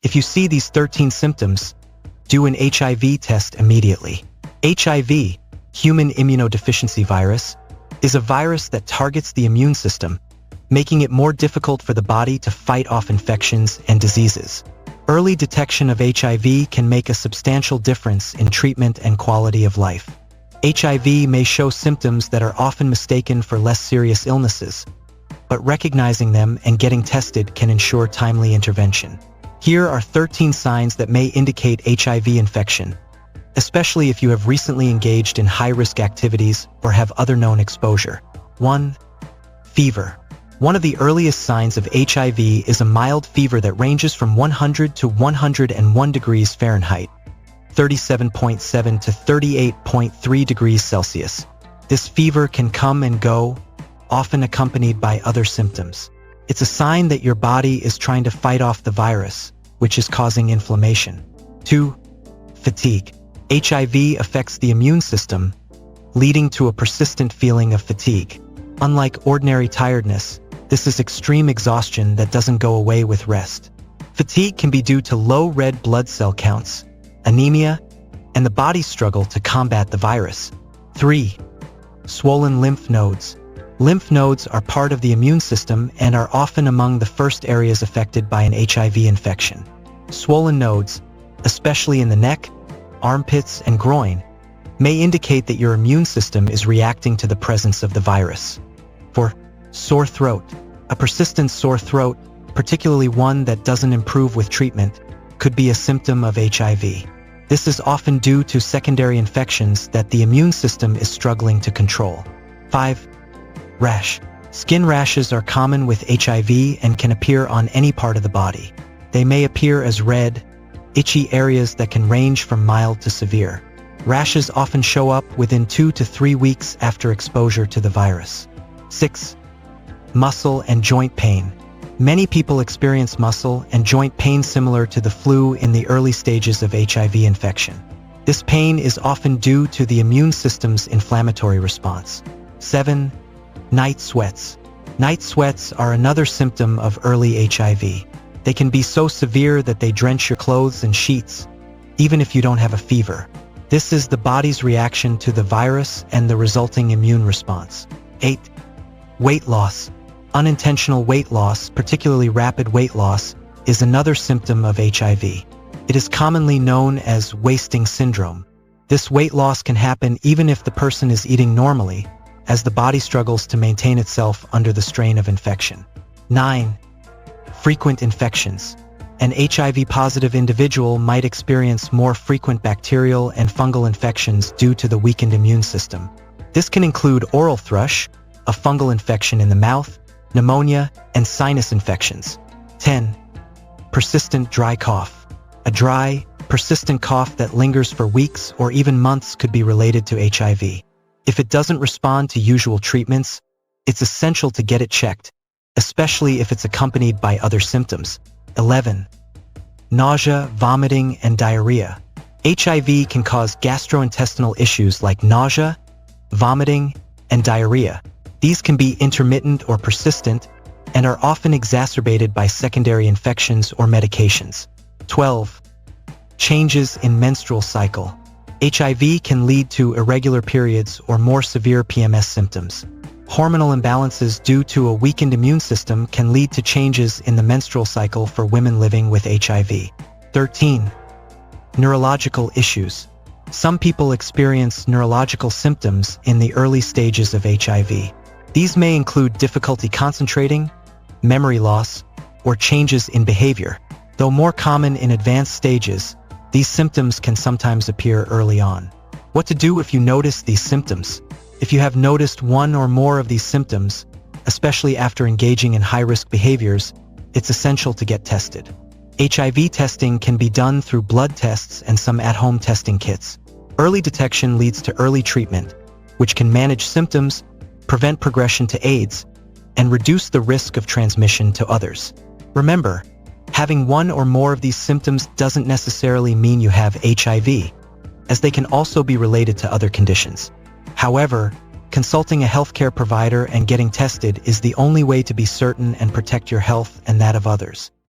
If you see these 13 symptoms, do an HIV test immediately. HIV, human immunodeficiency virus, is a virus that targets the immune system, making it more difficult for the body to fight off infections and diseases. Early detection of HIV can make a substantial difference in treatment and quality of life. HIV may show symptoms that are often mistaken for less serious illnesses, but recognizing them and getting tested can ensure timely intervention. Here are 13 signs that may indicate HIV infection, especially if you have recently engaged in high-risk activities or have other known exposure. 1. Fever. One of the earliest signs of HIV is a mild fever that ranges from 100 to 101 degrees Fahrenheit, 37.7 to 38.3 degrees Celsius. This fever can come and go, often accompanied by other symptoms. It's a sign that your body is trying to fight off the virus, which is causing inflammation. 2. Fatigue. HIV affects the immune system, leading to a persistent feeling of fatigue. Unlike ordinary tiredness, this is extreme exhaustion that doesn't go away with rest. Fatigue can be due to low red blood cell counts, anemia, and the body's struggle to combat the virus. 3. Swollen lymph nodes. Lymph nodes are part of the immune system and are often among the first areas affected by an HIV infection. Swollen nodes, especially in the neck, armpits, and groin, may indicate that your immune system is reacting to the presence of the virus. 4. Sore throat. A persistent sore throat, particularly one that doesn't improve with treatment, could be a symptom of HIV. This is often due to secondary infections that the immune system is struggling to control. 5. Rash. Skin rashes are common with HIV and can appear on any part of the body. They may appear as red, itchy areas that can range from mild to severe. Rashes often show up within 2 to 3 weeks after exposure to the virus. 6. Muscle and joint pain. Many people experience muscle and joint pain similar to the flu in the early stages of HIV infection. This pain is often due to the immune system's inflammatory response. 7. Night sweats. Night sweats are another symptom of early HIV. They can be so severe that they drench your clothes and sheets, even if you don't have a fever. This is the body's reaction to the virus and the resulting immune response. 8. Weight loss. Unintentional weight loss, particularly rapid weight loss, is another symptom of HIV. It is commonly known as wasting syndrome. This weight loss can happen even if the person is eating normally, as the body struggles to maintain itself under the strain of infection. 9. Frequent infections. An HIV-positive individual might experience more frequent bacterial and fungal infections due to the weakened immune system. This can include oral thrush, a fungal infection in the mouth, pneumonia, and sinus infections. 10. Persistent dry cough. A dry, persistent cough that lingers for weeks or even months could be related to HIV. If it doesn't respond to usual treatments, it's essential to get it checked, especially if it's accompanied by other symptoms. 11. Nausea, vomiting, and diarrhea. HIV can cause gastrointestinal issues like nausea, vomiting, and diarrhea. These can be intermittent or persistent and are often exacerbated by secondary infections or medications. 12. Changes in menstrual cycle. HIV can lead to irregular periods or more severe PMS symptoms. Hormonal imbalances due to a weakened immune system can lead to changes in the menstrual cycle for women living with HIV. 13. Neurological issues. Some people experience neurological symptoms in the early stages of HIV. These may include difficulty concentrating, memory loss, or changes in behavior. Though more common in advanced stages, these symptoms can sometimes appear early on. What to do if you notice these symptoms? If you have noticed one or more of these symptoms, especially after engaging in high-risk behaviors, it's essential to get tested. HIV testing can be done through blood tests and some at-home testing kits. Early detection leads to early treatment, which can manage symptoms, prevent progression to AIDS, and reduce the risk of transmission to others. Remember, having one or more of these symptoms doesn't necessarily mean you have HIV, as they can also be related to other conditions. However, consulting a healthcare provider and getting tested is the only way to be certain and protect your health and that of others.